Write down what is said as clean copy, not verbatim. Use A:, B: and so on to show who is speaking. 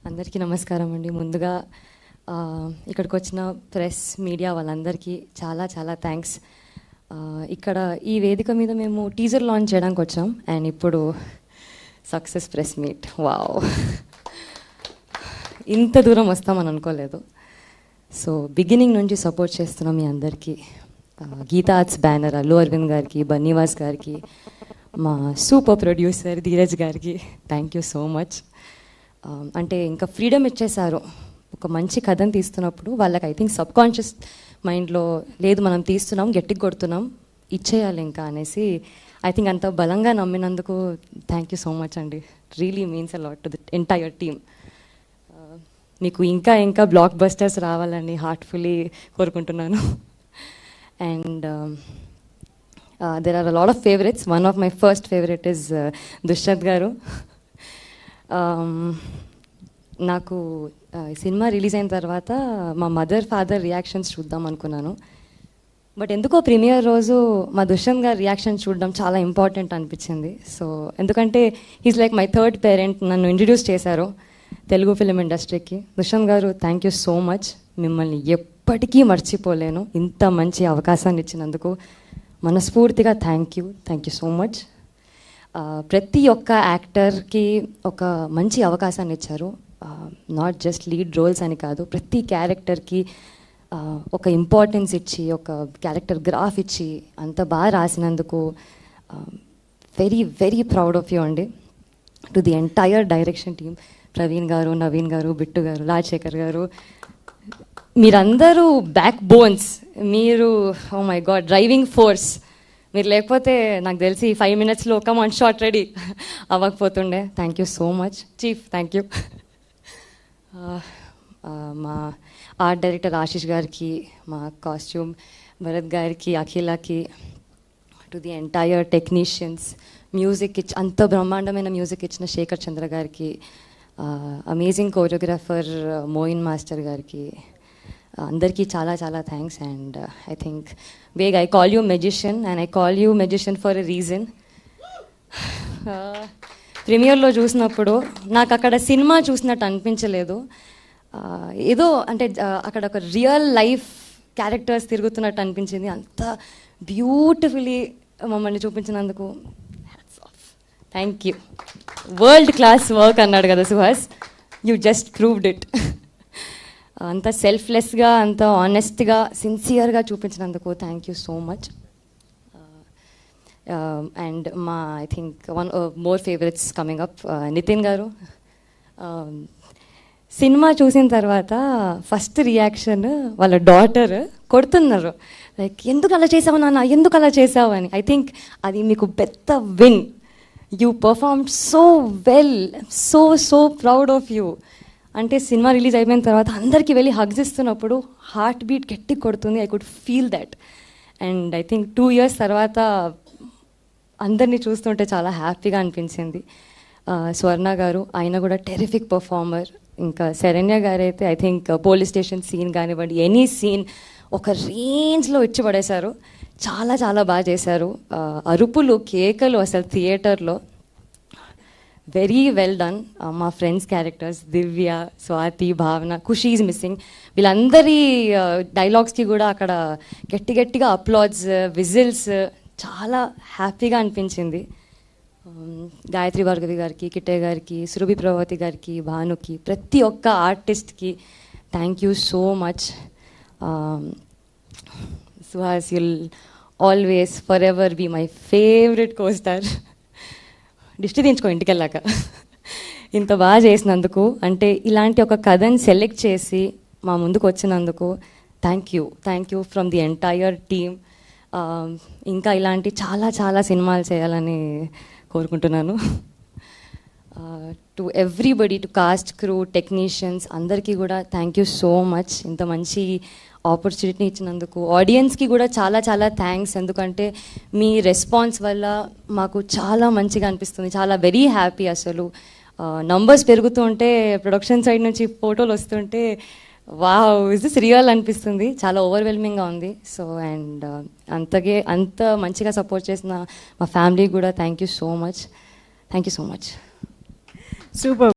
A: అందరికీ నమస్కారం అండి. ముందుగా ఇక్కడికి వచ్చిన ప్రెస్ మీడియా వాళ్ళందరికీ చాలా చాలా థ్యాంక్స్. ఇక్కడ ఈ వేదిక మీద మేము టీజర్ లాంచ్ చేయడానికి వచ్చాం అండ్ ఇప్పుడు సక్సెస్ ప్రెస్ మీట్. వావ్, ఇంత దూరం వస్తామని అనుకోలేదు. సో బిగినింగ్ నుంచి సపోర్ట్ చేస్తున్నాం మీ అందరికీ. గీతా ఆర్ట్స్ బ్యానర్ అల్లు అరవింద్ గారికి, బన్నీవాస్ గారికి, మా సూపర్ ప్రొడ్యూసర్ ధీరజ్ గారికి థ్యాంక్ యూ సో మచ్. అంటే ఇంకా ఫ్రీడమ్ ఇచ్చేశారు. ఒక మంచి కథను తీస్తున్నప్పుడు వాళ్ళకి ఐ థింక్ సబ్ కాన్షియస్ మైండ్లో లేదు, మనం తీస్తున్నాం, గట్టిగా కొడుతున్నాం, ఇచ్చేయాలి ఇంకా అనేసి ఐ థింక్ అంత బలంగా నమ్మినందుకు థ్యాంక్ యూ సో మచ్ అండి. Really means a lot to the entire team. మీకు ఇంకా ఇంకా బ్లాక్ బస్టర్స్ రావాలని హార్ట్ఫుల్లీ కోరుకుంటున్నాను. And there are a lot of favorites. One of my first favorite is Dushyant గారు. నాకు సినిమా రిలీజ్ అయిన తర్వాత మా మదర్ ఫాదర్ రియాక్షన్స్ చూద్దాం అనుకున్నాను. బట్ ఎందుకో ప్రీమియర్ రోజు మా దుష్యంత్ గారి రియాక్షన్ చూడడం చాలా ఇంపార్టెంట్ అనిపించింది. సో ఎందుకంటే he's like my third parent. నన్ను ఇంట్రడ్యూస్ చేశారు తెలుగు ఫిలిం ఇండస్ట్రీకి. దుష్యంత్ గారు థ్యాంక్ యూ సో మచ్. మిమ్మల్ని ఎప్పటికీ మర్చిపోలేను. ఇంత మంచి అవకాశాన్ని ఇచ్చినందుకు మనస్ఫూర్తిగా థ్యాంక్ యూ సో మచ్. ప్రతి ఒక్క యాక్టర్కి ఒక మంచి అవకాశాన్ని ఇచ్చారు. నాట్ జస్ట్ లీడ్ రోల్స్ అని కాదు, ప్రతి క్యారెక్టర్కి ఒక ఇంపార్టెన్స్ ఇచ్చి, ఒక క్యారెక్టర్ గ్రాఫ్ ఇచ్చి అంత బాగా రాసినందుకు very very proud of you అండి. To the entire direction team, Praveen గారు, నవీన్ గారు, బిట్టు గారు, రాజశేఖర్ గారు, మీరందరూ బ్యాక్ బోన్స్. మీరు oh my god driving force. మీరు లేకపోతే నాకు తెలిసి 5 minutesలో కమ్ ఆన్ షాట్ రెడీ అవ్వకపోతుండే. Thank you so much chief. Thank you. మా ఆర్ట్ డైరెక్టర్ ఆశీష్ గారికి, మా కాస్ట్యూమ్ భరత్ గారికి, అఖిలకి, to the entire technicians, music అంత బ్రహ్మాండమైన మ్యూజిక్ ఇచ్చిన శేఖర్ చంద్ర గారికి, అమేజింగ్ కోరియోగ్రాఫర్ మోయిన్ మాస్టర్ గారికి, అందరికీ చాలా చాలా థ్యాంక్స్. అండ్ ఐ థింక్ వేగ్, I call you magician and I call you magician for a reason. ప్రీమియర్లో చూసినప్పుడు నాకు అక్కడ సినిమా చూసినట్టు అనిపించలేదు. ఏదో అంటే అక్కడ ఒక రియల్ లైఫ్ క్యారెక్టర్స్ తిరుగుతున్నట్టు అనిపించింది. అంత బ్యూటిఫుల్లీ మమ్మల్ని చూపించినందుకు thank you. World class work అన్నాడు కదా Suhas, you just proved it. అంత సెల్ఫ్లెస్గా, అంత ఆనెస్ట్గా, సిన్సియర్గా చూపించినందుకు thank you so much. And మా I think one more favourites coming up, Nitin గారు. సినిమా చూసిన తర్వాత ఫస్ట్ రియాక్షన్ వాళ్ళ డాటర్ కొడుతున్నారు, లైక్ ఎందుకు అలా చేసావు నాన్న, ఎందుకు అలా చేసావు అని. ఐ థింక్ అది మీకు పెద్ద win. You perform so well, so proud of you. అంటే సినిమా రిలీజ్ అయిపోయిన తర్వాత అందరికీ వెళ్ళి హగ్స్ ఇస్తున్నప్పుడు హార్ట్ బీట్ గట్టి కొడుతుంది. I could feel that. And I think 2 years తర్వాత అందరినీ చూస్తుంటే చాలా హ్యాపీగా అనిపించింది. స్వర్ణ గారు, ఆయన కూడా టెరిఫిక్ పర్ఫార్మర్. ఇంకా శరణ్య గారు అయితే I think police station scene కానివ్వండి, ఎనీ సీన్ ఒక రేంజ్లో ఇచ్చి పడేశారు. చాలా చాలా బాగా చేశారు. అరుపులు, కేకలు అసలు థియేటర్లో వెరీ వెల్ డన్. మా ఫ్రెండ్స్ క్యారెక్టర్స్ దివ్య, స్వాతి, భావన, ఖుషీ ఈజ్ మిస్సింగ్, వీళ్ళందరి డైలాగ్స్కి కూడా అక్కడ గట్టిగా అప్లాడ్స్, విజిల్స్, చాలా హ్యాపీగా అనిపించింది. గాయత్రి భార్గవి గారికి, కిట్టే గారికి, సురభి ప్రభావతి గారికి, భానుకి, ప్రతి ఒక్క ఆర్టిస్ట్కి thank you so much. Suhas, you'll always forever be my favourite costar. దిష్టి తీయించుకో ఇంటికి వెళ్ళాక. ఇంత బాగా చేసినందుకు, అంటే ఇలాంటి ఒక కథని సెలెక్ట్ చేసి మా ముందుకు వచ్చినందుకు thank you from the entire team. ఇంకా ఇలాంటి చాలా చాలా సినిమాలు చేయాలని కోరుకుంటున్నాను. To everybody, to cost, crew, technicians అందరికీ కూడా థ్యాంక్ యూ సో మచ్. ఇంత మంచి ఆపర్చునిటీ ఇచ్చినందుకు ఆడియన్స్కి కూడా చాలా చాలా థ్యాంక్స్. ఎందుకంటే మీ రెస్పాన్స్ వల్ల మాకు చాలా మంచిగా అనిపిస్తుంది, చాలా వెరీ హ్యాపీ. అసలు నంబర్స్ పెరుగుతూ ఉంటే, ప్రొడక్షన్ సైడ్ నుంచి ఫోటోలు వస్తుంటే వావ్, ఇస్ దిస్ రియల్ అనిపిస్తుంది. చాలా ఓవర్వెల్మింగ్గా ఉంది. సో అండ్ అంత మంచిగా సపోర్ట్ చేసిన మా ఫ్యామిలీ కూడా thank you so much. Super.